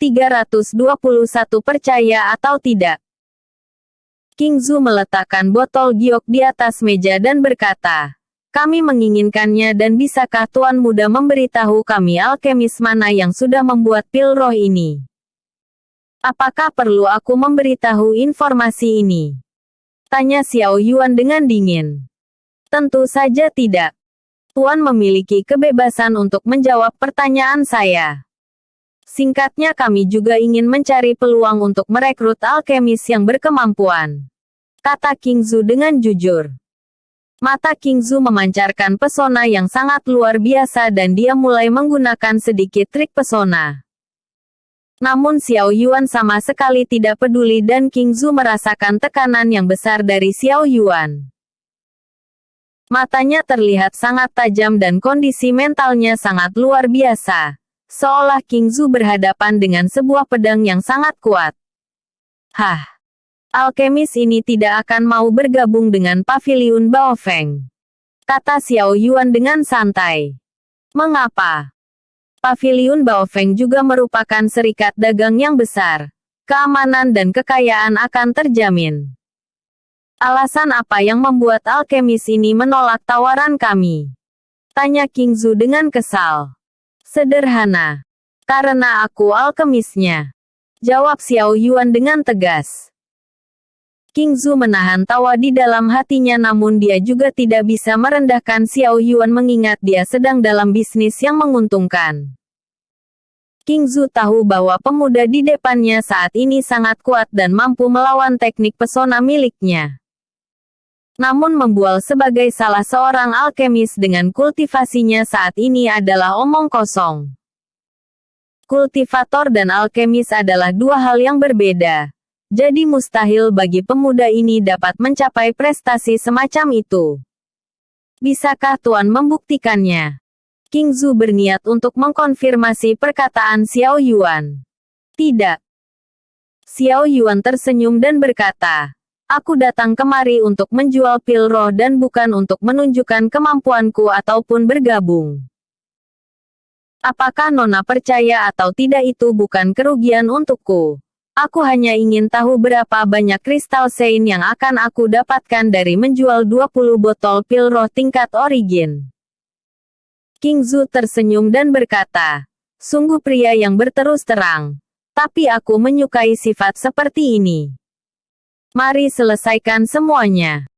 321 percaya atau tidak? King Zhu meletakkan botol giok di atas meja dan berkata, kami menginginkannya dan bisakah Tuan Muda memberitahu kami alkemis mana yang sudah membuat pil roh ini? Apakah perlu aku memberitahu informasi ini? Tanya Xiao Yuan dengan dingin. Tentu saja tidak. Tuan memiliki kebebasan untuk menjawab pertanyaan saya. Singkatnya kami juga ingin mencari peluang untuk merekrut alkemis yang berkemampuan. Kata King Zhu dengan jujur. Mata King Zhu memancarkan pesona yang sangat luar biasa dan dia mulai menggunakan sedikit trik pesona. Namun Xiao Yuan sama sekali tidak peduli dan King Zhu merasakan tekanan yang besar dari Xiao Yuan. Matanya terlihat sangat tajam dan kondisi mentalnya sangat luar biasa. Seolah King Zhu berhadapan dengan sebuah pedang yang sangat kuat. Hah! Alkemis ini tidak akan mau bergabung dengan Paviliun Baofeng. Kata Xiao Yuan dengan santai. Mengapa? Paviliun Baofeng juga merupakan serikat dagang yang besar. Keamanan dan kekayaan akan terjamin. Alasan apa yang membuat alkemis ini menolak tawaran kami? Tanya King Zhu dengan kesal. Sederhana. Karena aku alkemisnya. Jawab Xiao Yuan dengan tegas. King Zhu menahan tawa di dalam hatinya namun dia juga tidak bisa merendahkan Xiao Yuan mengingat dia sedang dalam bisnis yang menguntungkan. King Zhu tahu bahwa pemuda di depannya saat ini sangat kuat dan mampu melawan teknik pesona miliknya. Namun membual sebagai salah seorang alkemis dengan kultivasinya saat ini adalah omong kosong. Kultivator dan alkemis adalah dua hal yang berbeda. Jadi mustahil bagi pemuda ini dapat mencapai prestasi semacam itu. Bisakah Tuan membuktikannya? King Zhu berniat untuk mengkonfirmasi perkataan Xiao Yuan. Tidak. Xiao Yuan tersenyum dan berkata, aku datang kemari untuk menjual pil roh dan bukan untuk menunjukkan kemampuanku ataupun bergabung. Apakah Nona percaya atau tidak itu bukan kerugian untukku. Aku hanya ingin tahu berapa banyak kristal sein yang akan aku dapatkan dari menjual 20 botol pil roh tingkat origin. King Zhu tersenyum dan berkata, sungguh pria yang berterus terang. Tapi aku menyukai sifat seperti ini. Mari selesaikan semuanya.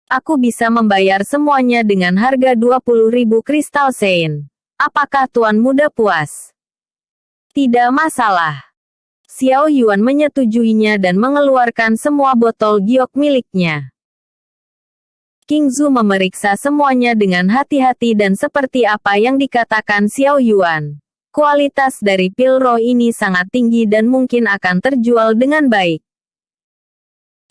Aku bisa membayar semuanya dengan harga 20.000 kristal sein. Apakah Tuan Muda puas? Tidak masalah. Xiao Yuan menyetujuinya dan mengeluarkan semua botol giok miliknya. King Zhu memeriksa semuanya dengan hati-hati dan seperti apa yang dikatakan Xiao Yuan. Kualitas dari pil roh ini sangat tinggi dan mungkin akan terjual dengan baik.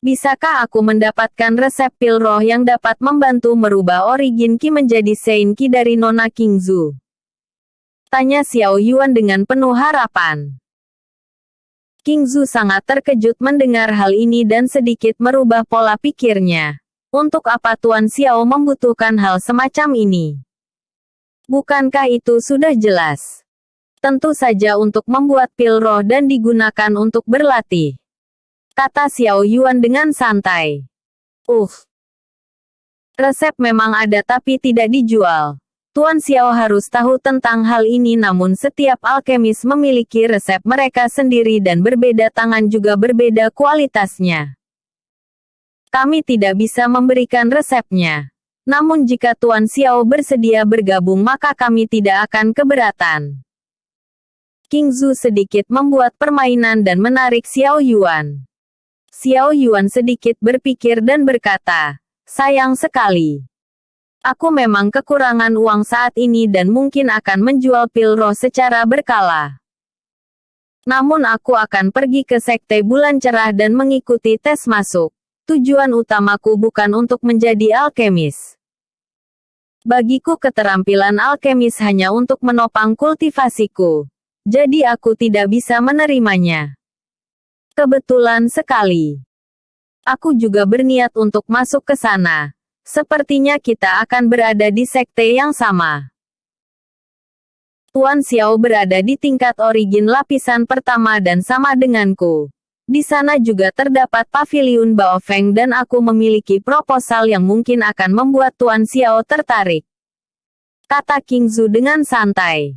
Bisakah aku mendapatkan resep pil roh yang dapat membantu merubah origin Qi menjadi Sein Qi dari Nona King Zhu? Tanya Xiao Yuan dengan penuh harapan. King Zhu sangat terkejut mendengar hal ini dan sedikit merubah pola pikirnya. Untuk apa Tuan Xiao membutuhkan hal semacam ini? Bukankah itu sudah jelas? Tentu saja untuk membuat pil roh dan digunakan untuk berlatih. Kata Xiao Yuan dengan santai. Resep memang ada tapi tidak dijual. Tuan Xiao harus tahu tentang hal ini namun setiap alkemis memiliki resep mereka sendiri dan berbeda tangan juga berbeda kualitasnya. Kami tidak bisa memberikan resepnya. Namun jika Tuan Xiao bersedia bergabung maka kami tidak akan keberatan. King Zhu sedikit membuat permainan dan menarik Xiao Yuan. Xiao Yuan sedikit berpikir dan berkata, sayang sekali. Aku memang kekurangan uang saat ini dan mungkin akan menjual pil roh secara berkala. Namun aku akan pergi ke Sekte Bulan Cerah dan mengikuti tes masuk. Tujuan utamaku bukan untuk menjadi alkemis. Bagiku keterampilan alkemis hanya untuk menopang kultivasiku. Jadi aku tidak bisa menerimanya. Kebetulan sekali. Aku juga berniat untuk masuk ke sana. Sepertinya kita akan berada di sekte yang sama. Tuan Xiao berada di tingkat origin lapisan pertama dan sama denganku. Di sana juga terdapat paviliun Baofeng dan aku memiliki proposal yang mungkin akan membuat Tuan Xiao tertarik. Kata King Zhu dengan santai.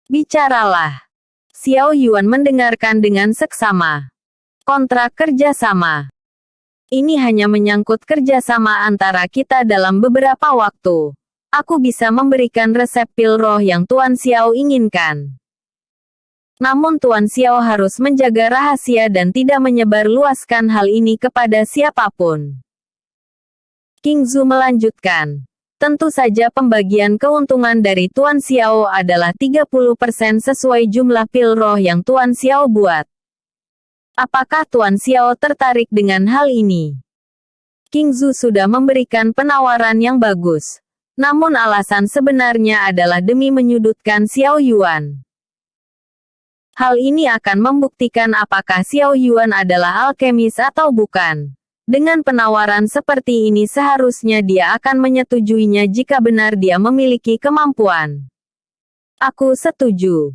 Bicaralah. Xiao Yuan mendengarkan dengan seksama. Kontrak kerjasama. Ini hanya menyangkut kerjasama antara kita dalam beberapa waktu. Aku bisa memberikan resep pil roh yang Tuan Xiao inginkan. Namun Tuan Xiao harus menjaga rahasia dan tidak menyebarluaskan hal ini kepada siapapun. King Zhu melanjutkan. Tentu saja pembagian keuntungan dari Tuan Xiao adalah 30% sesuai jumlah pil roh yang Tuan Xiao buat. Apakah Tuan Xiao tertarik dengan hal ini? King Zhu sudah memberikan penawaran yang bagus. Namun alasan sebenarnya adalah demi menyudutkan Xiao Yuan. Hal ini akan membuktikan apakah Xiao Yuan adalah alkemis atau bukan. Dengan penawaran seperti ini seharusnya dia akan menyetujuinya jika benar dia memiliki kemampuan. Aku setuju.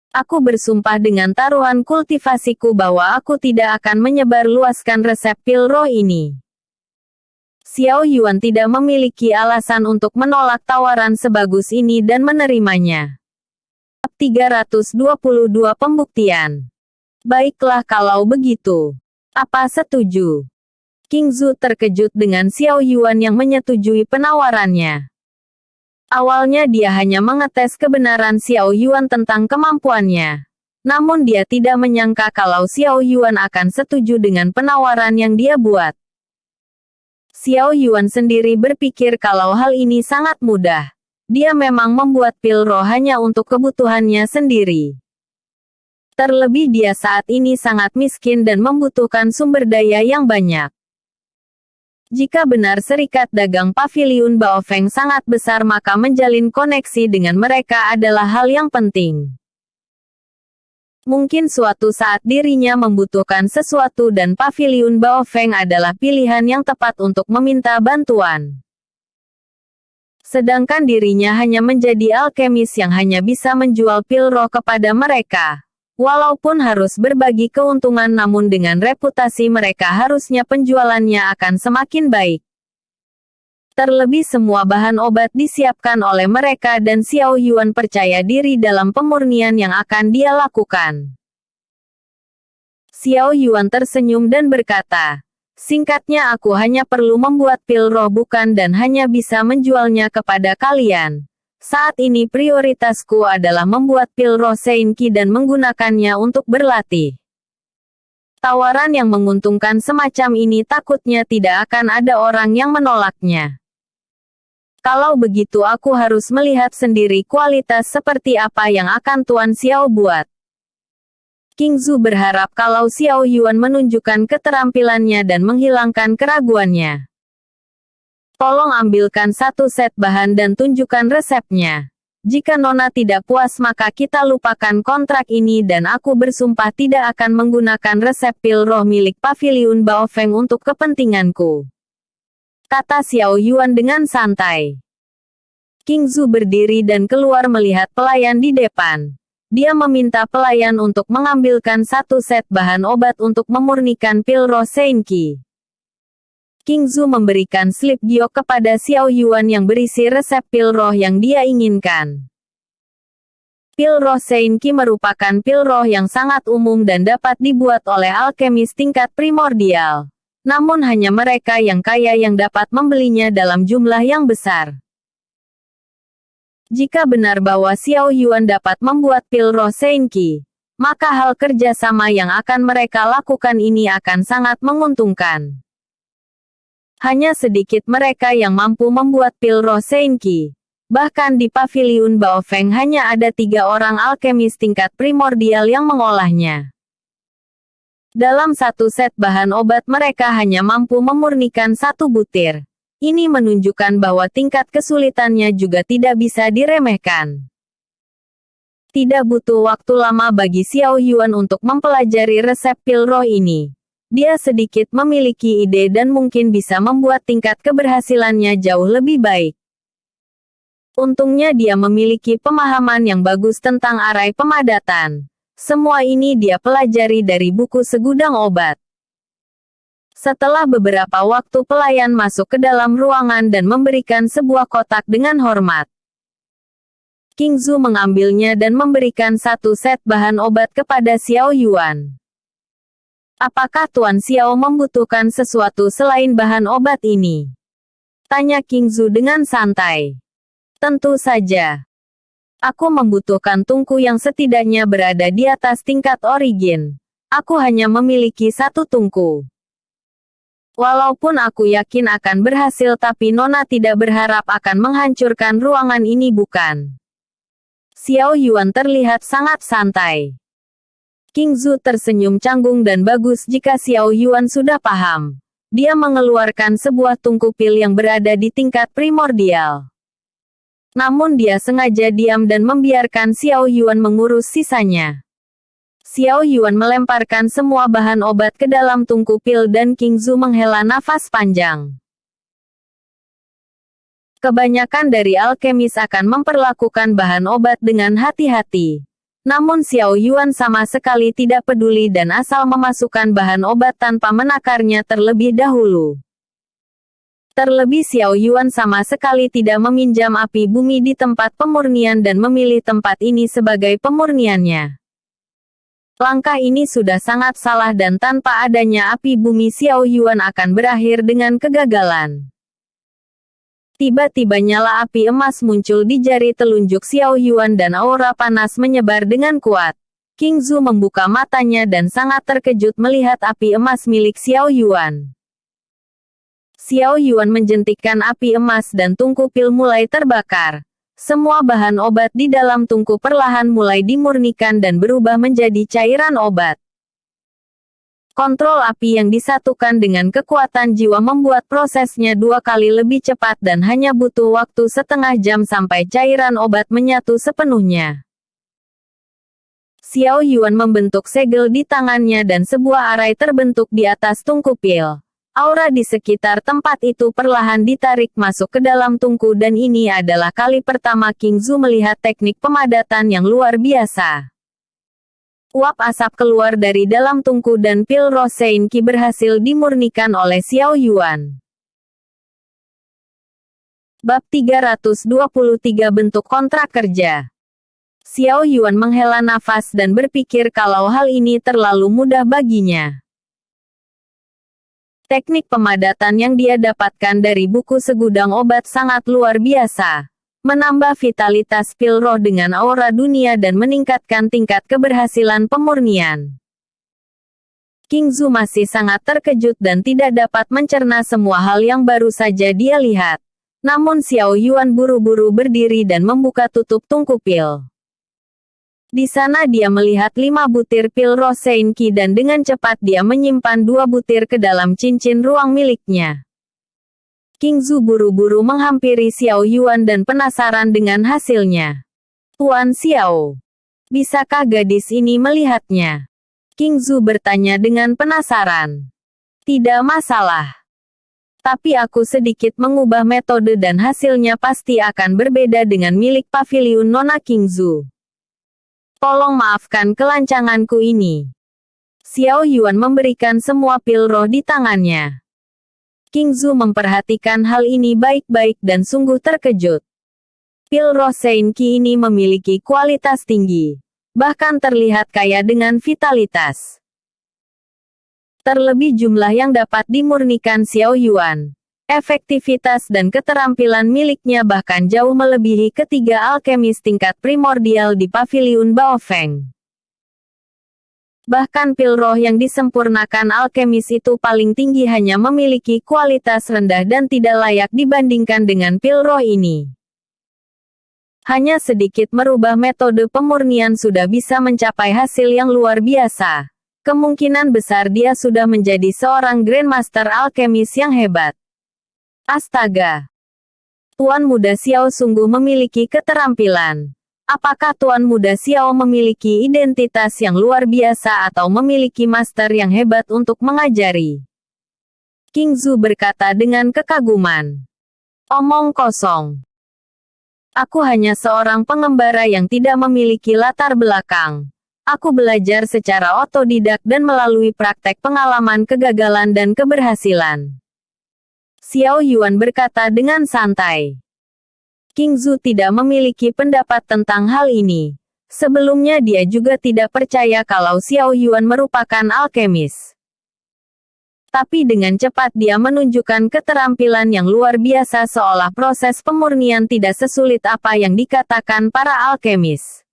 Aku bersumpah dengan taruhan kultivasiku bahwa aku tidak akan menyebarluaskan resep pil roh ini. Xiao Yuan tidak memiliki alasan untuk menolak tawaran sebagus ini dan menerimanya. 322 Pembuktian. Baiklah kalau begitu. Apa setuju? King Zhu terkejut dengan Xiao Yuan yang menyetujui penawarannya. Awalnya dia hanya mengetes kebenaran Xiao Yuan tentang kemampuannya. Namun dia tidak menyangka kalau Xiao Yuan akan setuju dengan penawaran yang dia buat. Xiao Yuan sendiri berpikir kalau hal ini sangat mudah. Dia memang membuat pil roh hanya untuk kebutuhannya sendiri. Terlebih dia saat ini sangat miskin dan membutuhkan sumber daya yang banyak. Jika benar serikat dagang paviliun Baofeng sangat besar maka menjalin koneksi dengan mereka adalah hal yang penting. Mungkin suatu saat dirinya membutuhkan sesuatu dan paviliun Baofeng adalah pilihan yang tepat untuk meminta bantuan. Sedangkan dirinya hanya menjadi alkemis yang hanya bisa menjual pil roh kepada mereka. Walaupun harus berbagi keuntungan namun dengan reputasi mereka harusnya penjualannya akan semakin baik. Terlebih semua bahan obat disiapkan oleh mereka dan Xiao Yuan percaya diri dalam pemurnian yang akan dia lakukan. Xiao Yuan tersenyum dan berkata, singkatnya aku hanya perlu membuat pil roh bukan dan hanya bisa menjualnya kepada kalian. Saat ini prioritasku adalah membuat pil roh Seinki dan menggunakannya untuk berlatih. Tawaran yang menguntungkan semacam ini takutnya tidak akan ada orang yang menolaknya. Kalau begitu aku harus melihat sendiri kualitas seperti apa yang akan Tuan Xiao buat. King Zhu berharap kalau Xiao Yuan menunjukkan keterampilannya dan menghilangkan keraguannya. Tolong ambilkan satu set bahan dan tunjukkan resepnya. Jika Nona tidak puas maka kita lupakan kontrak ini dan aku bersumpah tidak akan menggunakan resep pil roh milik paviliun Baofeng untuk kepentinganku. Kata Xiao Yuan dengan santai. King Zhu berdiri dan keluar melihat pelayan di depan. Dia meminta pelayan untuk mengambilkan satu set bahan obat untuk memurnikan pil roh Seinki. King Zhu memberikan slip giok kepada Xiao Yuan yang berisi resep pil roh yang dia inginkan. Pil roh Seinki merupakan pil roh yang sangat umum dan dapat dibuat oleh alkemis tingkat primordial. Namun hanya mereka yang kaya yang dapat membelinya dalam jumlah yang besar. Jika benar bahwa Xiao Yuan dapat membuat pil roh Seinki, maka hal kerjasama yang akan mereka lakukan ini akan sangat menguntungkan. Hanya sedikit mereka yang mampu membuat pil roh Seinki. Bahkan di paviliun Baofeng hanya ada 3 orang alkemis tingkat primordial yang mengolahnya. Dalam satu set bahan obat mereka hanya mampu memurnikan 1 butir. Ini menunjukkan bahwa tingkat kesulitannya juga tidak bisa diremehkan. Tidak butuh waktu lama bagi Xiao Yuan untuk mempelajari resep pil roh ini. Dia sedikit memiliki ide dan mungkin bisa membuat tingkat keberhasilannya jauh lebih baik. Untungnya dia memiliki pemahaman yang bagus tentang arai pemadatan. Semua ini dia pelajari dari buku segudang obat. Setelah beberapa waktu pelayan masuk ke dalam ruangan dan memberikan sebuah kotak dengan hormat. King Zhu mengambilnya dan memberikan satu set bahan obat kepada Xiao Yuan. Apakah Tuan Xiao membutuhkan sesuatu selain bahan obat ini? Tanya King Zhu dengan santai. Tentu saja. Aku membutuhkan tungku yang setidaknya berada di atas tingkat origin. Aku hanya memiliki satu tungku. Walaupun aku yakin akan berhasil, tapi Nona tidak berharap akan menghancurkan ruangan ini, bukan? Xiao Yuan terlihat sangat santai. King Zhu tersenyum canggung dan bagus jika Xiao Yuan sudah paham. Dia mengeluarkan sebuah tungku pil yang berada di tingkat primordial. Namun dia sengaja diam dan membiarkan Xiao Yuan mengurus sisanya. Xiao Yuan melemparkan semua bahan obat ke dalam tungku pil dan King Zhu menghela nafas panjang. Kebanyakan dari alkemis akan memperlakukan bahan obat dengan hati-hati. Namun Xiao Yuan sama sekali tidak peduli dan asal memasukkan bahan obat tanpa menakarnya terlebih dahulu. Terlebih Xiao Yuan sama sekali tidak meminjam api bumi di tempat pemurnian dan memilih tempat ini sebagai pemurniannya. Langkah ini sudah sangat salah dan tanpa adanya api bumi Xiao Yuan akan berakhir dengan kegagalan. Tiba-tiba nyala api emas muncul di jari telunjuk Xiao Yuan dan aura panas menyebar dengan kuat. King Zhu membuka matanya dan sangat terkejut melihat api emas milik Xiao Yuan. Xiao Yuan menjentikkan api emas dan tungku pil mulai terbakar. Semua bahan obat di dalam tungku perlahan mulai dimurnikan dan berubah menjadi cairan obat. Kontrol api yang disatukan dengan kekuatan jiwa membuat prosesnya 2 kali lebih cepat dan hanya butuh waktu setengah jam sampai cairan obat menyatu sepenuhnya. Xiao Yuan membentuk segel di tangannya dan sebuah arai terbentuk di atas tungku pil. Aura di sekitar tempat itu perlahan ditarik masuk ke dalam tungku dan ini adalah kali pertama King Zhu melihat teknik pemadatan yang luar biasa. Uap asap keluar dari dalam tungku dan pil roh Sein Qi berhasil dimurnikan oleh Xiao Yuan. Bab 323 Bentuk kontrak kerja. Xiao Yuan menghela nafas dan berpikir kalau hal ini terlalu mudah baginya. Teknik pemadatan yang dia dapatkan dari buku segudang obat sangat luar biasa. Menambah vitalitas pil roh dengan aura dunia dan meningkatkan tingkat keberhasilan pemurnian. King Zhu masih sangat terkejut dan tidak dapat mencerna semua hal yang baru saja dia lihat. Namun Xiao Yuan buru-buru berdiri dan membuka tutup tungku pil. Di sana dia melihat 5 butir pil roh Sein Qi dan dengan cepat dia menyimpan 2 butir ke dalam cincin ruang miliknya. King Zhu buru-buru menghampiri Xiao Yuan dan penasaran dengan hasilnya. Tuan Xiao, bisakah gadis ini melihatnya? King Zhu bertanya dengan penasaran. Tidak masalah. Tapi aku sedikit mengubah metode dan hasilnya pasti akan berbeda dengan milik paviliun Nona King Zhu. Tolong maafkan kelancanganku ini. Xiao Yuan memberikan semua pil roh di tangannya. King Zhu memperhatikan hal ini baik-baik dan sungguh terkejut. Pil roh Sein Qi ini memiliki kualitas tinggi. Bahkan terlihat kaya dengan vitalitas. Terlebih jumlah yang dapat dimurnikan Xiao Yuan. Efektivitas dan keterampilan miliknya bahkan jauh melebihi ketiga alkemis tingkat primordial di paviliun Baofeng. Bahkan pil roh yang disempurnakan alkemis itu paling tinggi hanya memiliki kualitas rendah dan tidak layak dibandingkan dengan pil roh ini. Hanya sedikit merubah metode pemurnian sudah bisa mencapai hasil yang luar biasa. Kemungkinan besar dia sudah menjadi seorang Grandmaster alkemis yang hebat. Astaga! Tuan Muda Xiao sungguh memiliki keterampilan. Apakah Tuan Muda Xiao memiliki identitas yang luar biasa atau memiliki master yang hebat untuk mengajari? King Zhu berkata dengan kekaguman. Omong kosong. Aku hanya seorang pengembara yang tidak memiliki latar belakang. Aku belajar secara otodidak dan melalui praktek pengalaman kegagalan dan keberhasilan. Xiao Yuan berkata dengan santai. King Zhu tidak memiliki pendapat tentang hal ini. Sebelumnya dia juga tidak percaya kalau Xiao Yuan merupakan alkemis. Tapi dengan cepat dia menunjukkan keterampilan yang luar biasa seolah proses pemurnian tidak sesulit apa yang dikatakan para alkemis.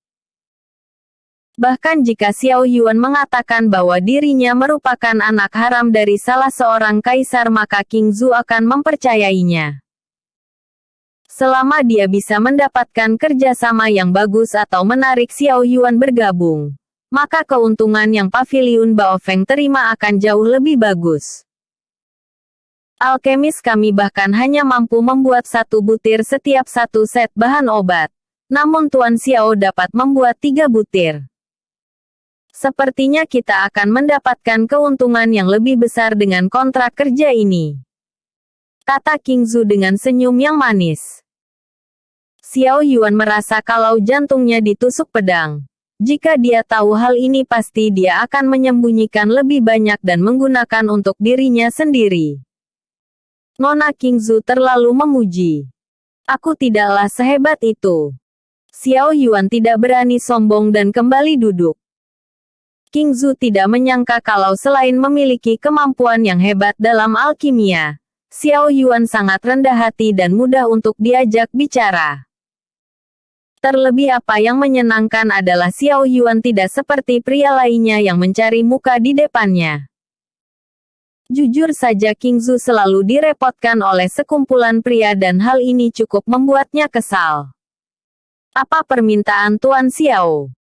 Bahkan jika Xiao Yuan mengatakan bahwa dirinya merupakan anak haram dari salah seorang kaisar maka King Zhu akan mempercayainya. Selama dia bisa mendapatkan kerjasama yang bagus atau menarik Xiao Yuan bergabung, maka keuntungan yang Paviliun Baofeng terima akan jauh lebih bagus. Alkemis kami bahkan hanya mampu membuat 1 butir setiap 1 set bahan obat. Namun Tuan Xiao dapat membuat 3 butir. Sepertinya kita akan mendapatkan keuntungan yang lebih besar dengan kontrak kerja ini. Kata King Zhu dengan senyum yang manis. Xiao Yuan merasa kalau jantungnya ditusuk pedang. Jika dia tahu hal ini pasti dia akan menyembunyikan lebih banyak dan menggunakan untuk dirinya sendiri. Nona King Zhu terlalu memuji. Aku tidaklah sehebat itu. Xiao Yuan tidak berani sombong dan kembali duduk. King Zhu tidak menyangka kalau selain memiliki kemampuan yang hebat dalam alkimia, Xiao Yuan sangat rendah hati dan mudah untuk diajak bicara. Terlebih apa yang menyenangkan adalah Xiao Yuan tidak seperti pria lainnya yang mencari muka di depannya. Jujur saja King Zhu selalu direpotkan oleh sekumpulan pria dan hal ini cukup membuatnya kesal. Apa permintaan Tuan Xiao?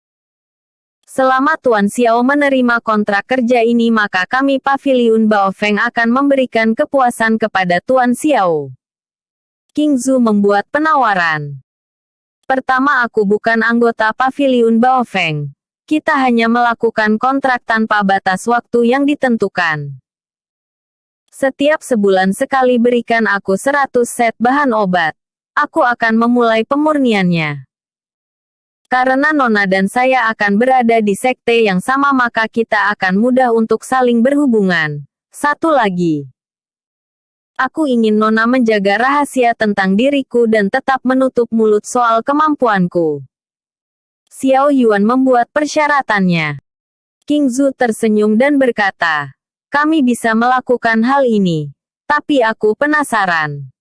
Selama Tuan Xiao menerima kontrak kerja ini maka kami Paviliun Baofeng akan memberikan kepuasan kepada Tuan Xiao. King Zhu membuat penawaran. Pertama aku bukan anggota Paviliun Baofeng. Kita hanya melakukan kontrak tanpa batas waktu yang ditentukan. Setiap sebulan sekali berikan aku 100 set bahan obat. Aku akan memulai pemurniannya. Karena Nona dan saya akan berada di sekte yang sama maka kita akan mudah untuk saling berhubungan. Satu lagi. Aku ingin Nona menjaga rahasia tentang diriku dan tetap menutup mulut soal kemampuanku. Xiao Yuan membuat persyaratannya. King Zhu tersenyum dan berkata, kami bisa melakukan hal ini. Tapi aku penasaran.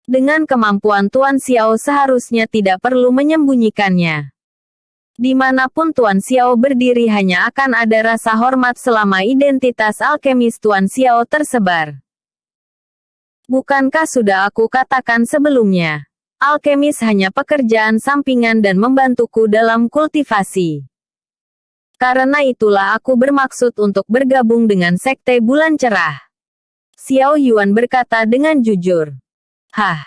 Dengan kemampuan Tuan Xiao seharusnya tidak perlu menyembunyikannya. Dimanapun Tuan Xiao berdiri hanya akan ada rasa hormat selama identitas alkemis Tuan Xiao tersebar. Bukankah sudah aku katakan sebelumnya? Alkemis hanya pekerjaan sampingan dan membantuku dalam kultivasi. Karena itulah aku bermaksud untuk bergabung dengan Sekte Bulan Cerah. Xiao Yuan berkata dengan jujur. Hah?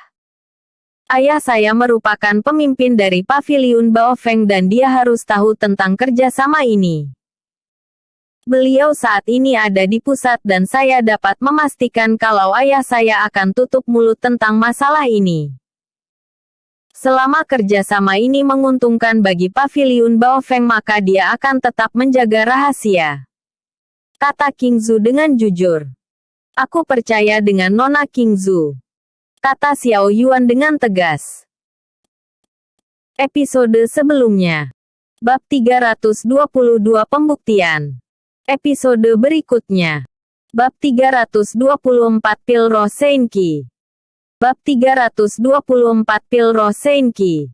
Ayah saya merupakan pemimpin dari Paviliun Baofeng dan dia harus tahu tentang kerjasama ini. Beliau saat ini ada di pusat dan saya dapat memastikan kalau ayah saya akan tutup mulut tentang masalah ini. Selama kerjasama ini menguntungkan bagi Paviliun Baofeng maka dia akan tetap menjaga rahasia. Kata King Zhu dengan jujur. Aku percaya dengan Nona King Zhu. Kata Xiao Yuan dengan tegas. Episode sebelumnya. Bab 322 Pembuktian. Episode berikutnya. Bab 324 Pil Roh Senki. Bab 324 Pil Roh Senki.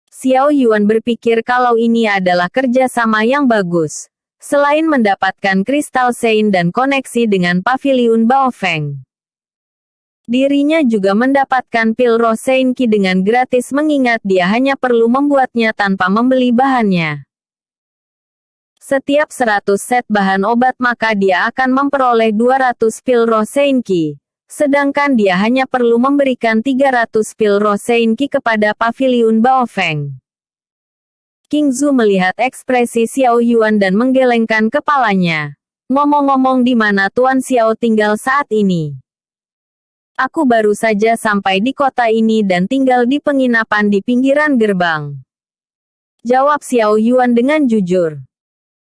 Xiao Yuan berpikir kalau ini adalah kerjasama yang bagus. Selain mendapatkan kristal Sein dan koneksi dengan Paviliun Baofeng. Dirinya juga mendapatkan pil Roh Senki dengan gratis mengingat dia hanya perlu membuatnya tanpa membeli bahannya. Setiap 100 set bahan obat maka dia akan memperoleh 200 pil Roh Senki. Sedangkan dia hanya perlu memberikan 300 pil Roh Senki kepada Paviliun Baofeng. King Zhu melihat ekspresi Xiao Yuan dan menggelengkan kepalanya. Ngomong-ngomong di mana Tuan Xiao tinggal saat ini? Aku baru saja sampai di kota ini dan tinggal di penginapan di pinggiran gerbang. Jawab Xiao Yuan dengan jujur.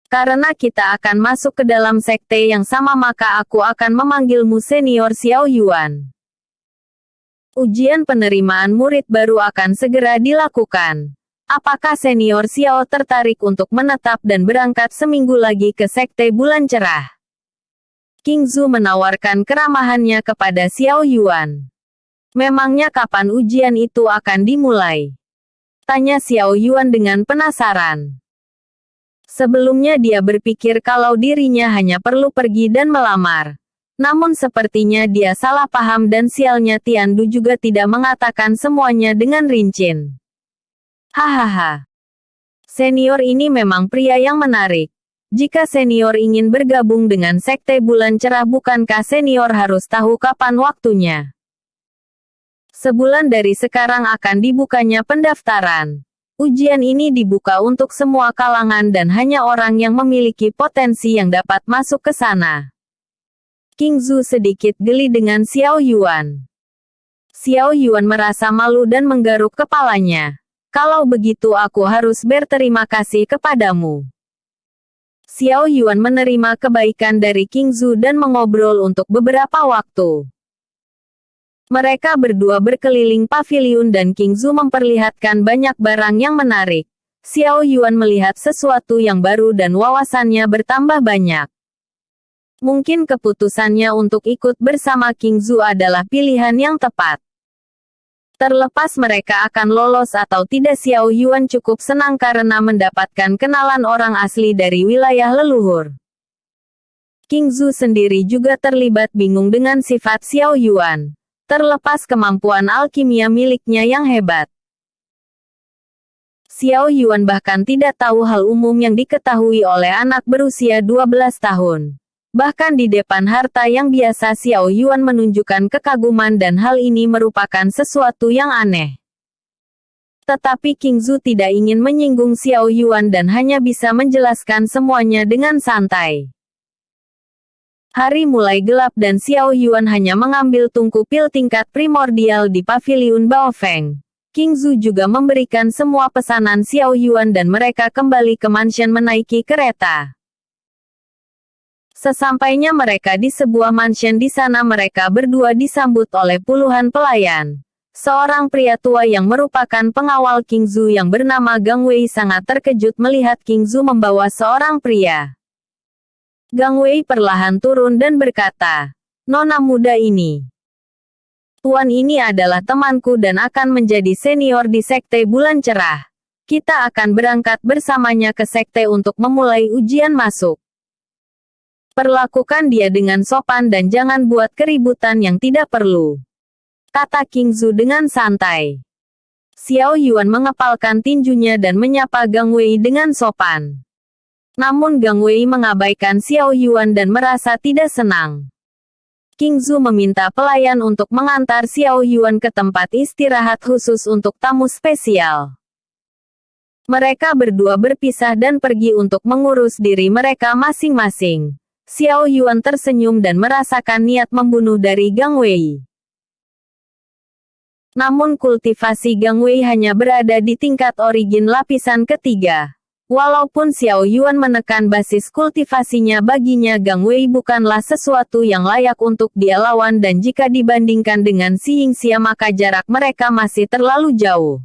Karena kita akan masuk ke dalam sekte yang sama maka aku akan memanggilmu Senior Xiao Yuan. Ujian penerimaan murid baru akan segera dilakukan. Apakah Senior Xiao tertarik untuk menetap dan berangkat seminggu lagi ke sekte bulan cerah? King Zhu menawarkan keramahannya kepada Xiao Yuan. Memangnya kapan ujian itu akan dimulai? Tanya Xiao Yuan dengan penasaran. Sebelumnya dia berpikir kalau dirinya hanya perlu pergi dan melamar. Namun sepertinya dia salah paham dan sialnya Tiandu juga tidak mengatakan semuanya dengan rinci. Hahaha. Senior ini memang pria yang menarik. Jika senior ingin bergabung dengan sekte bulan cerah bukankah senior harus tahu kapan waktunya? Sebulan dari sekarang akan dibukanya pendaftaran. Ujian ini dibuka untuk semua kalangan dan hanya orang yang memiliki potensi yang dapat masuk ke sana. King Zhu sedikit geli dengan Xiao Yuan. Xiao Yuan merasa malu dan menggaruk kepalanya. Kalau begitu aku harus berterima kasih kepadamu. Xiao Yuan menerima kebaikan dari King Zhu dan mengobrol untuk beberapa waktu. Mereka berdua berkeliling paviliun dan King Zhu memperlihatkan banyak barang yang menarik. Xiao Yuan melihat sesuatu yang baru dan wawasannya bertambah banyak. Mungkin keputusannya untuk ikut bersama King Zhu adalah pilihan yang tepat. Terlepas mereka akan lolos atau tidak Xiao Yuan cukup senang karena mendapatkan kenalan orang asli dari wilayah leluhur. King Zhu sendiri juga terlibat bingung dengan sifat Xiao Yuan. Terlepas kemampuan alkimia miliknya yang hebat. Xiao Yuan bahkan tidak tahu hal umum yang diketahui oleh anak berusia 12 tahun. Bahkan di depan harta yang biasa Xiao Yuan menunjukkan kekaguman dan hal ini merupakan sesuatu yang aneh. Tetapi King Zhu tidak ingin menyinggung Xiao Yuan dan hanya bisa menjelaskan semuanya dengan santai. Hari mulai gelap dan Xiao Yuan hanya mengambil tungku pil tingkat primordial di paviliun Baofeng. King Zhu juga memberikan semua pesanan Xiao Yuan dan mereka kembali ke mansion menaiki kereta. Sesampainya mereka di sebuah mansion di sana mereka berdua disambut oleh puluhan pelayan. Seorang pria tua yang merupakan pengawal King Zhu yang bernama Gang Wei sangat terkejut melihat King Zhu membawa seorang pria. Gang Wei perlahan turun dan berkata, "Nona muda ini. Tuan ini adalah temanku dan akan menjadi senior di sekte bulan cerah. Kita akan berangkat bersamanya ke sekte untuk memulai ujian masuk. Perlakukan dia dengan sopan dan jangan buat keributan yang tidak perlu," kata King Zhu dengan santai. Xiao Yuan mengepalkan tinjunya dan menyapa Gang Wei dengan sopan. Namun Gang Wei mengabaikan Xiao Yuan dan merasa tidak senang. King Zhu meminta pelayan untuk mengantar Xiao Yuan ke tempat istirahat khusus untuk tamu spesial. Mereka berdua berpisah dan pergi untuk mengurus diri mereka masing-masing. Xiao Yuan tersenyum dan merasakan niat membunuh dari Gang Wei. Namun kultivasi Gang Wei hanya berada di tingkat origin lapisan ketiga. Walaupun Xiao Yuan menekan basis kultivasinya baginya Gang Wei bukanlah sesuatu yang layak untuk dia lawan dan jika dibandingkan dengan Si Yingxia maka jarak mereka masih terlalu jauh.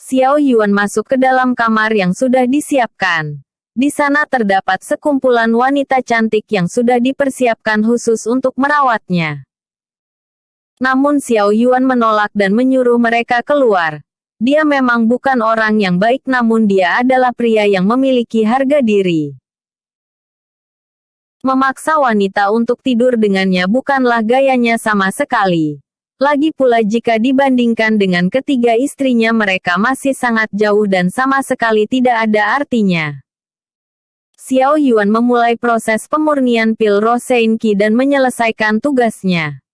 Xiao Yuan masuk ke dalam kamar yang sudah disiapkan. Di sana terdapat sekumpulan wanita cantik yang sudah dipersiapkan khusus untuk merawatnya. Namun Xiao Yuan menolak dan menyuruh mereka keluar. Dia memang bukan orang yang baik namun dia adalah pria yang memiliki harga diri. Memaksa wanita untuk tidur dengannya bukanlah gayanya sama sekali. Lagi pula jika dibandingkan dengan ketiga istrinya mereka masih sangat jauh dan sama sekali tidak ada artinya. Xiao Yuan memulai proses pemurnian pil Rosein Qi dan menyelesaikan tugasnya.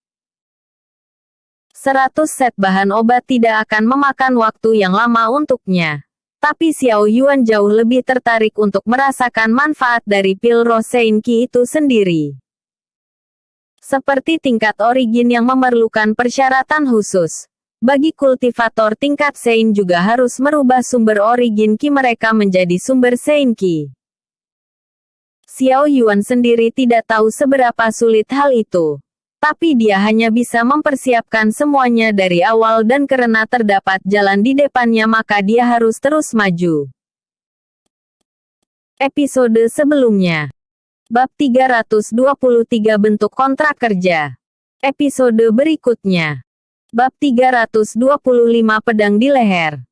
100 set bahan obat tidak akan memakan waktu yang lama untuknya. Tapi Xiao Yuan jauh lebih tertarik untuk merasakan manfaat dari pil Rosein Qi itu sendiri. Seperti tingkat origin yang memerlukan persyaratan khusus. Bagi kultivator tingkat Sein juga harus merubah sumber origin Qi mereka menjadi sumber Sein Qi. Xiao Yuan sendiri tidak tahu seberapa sulit hal itu. Tapi dia hanya bisa mempersiapkan semuanya dari awal dan karena terdapat jalan di depannya maka dia harus terus maju. Episode sebelumnya. Bab 323 bentuk kontrak kerja. Episode berikutnya. Bab 325 pedang di leher.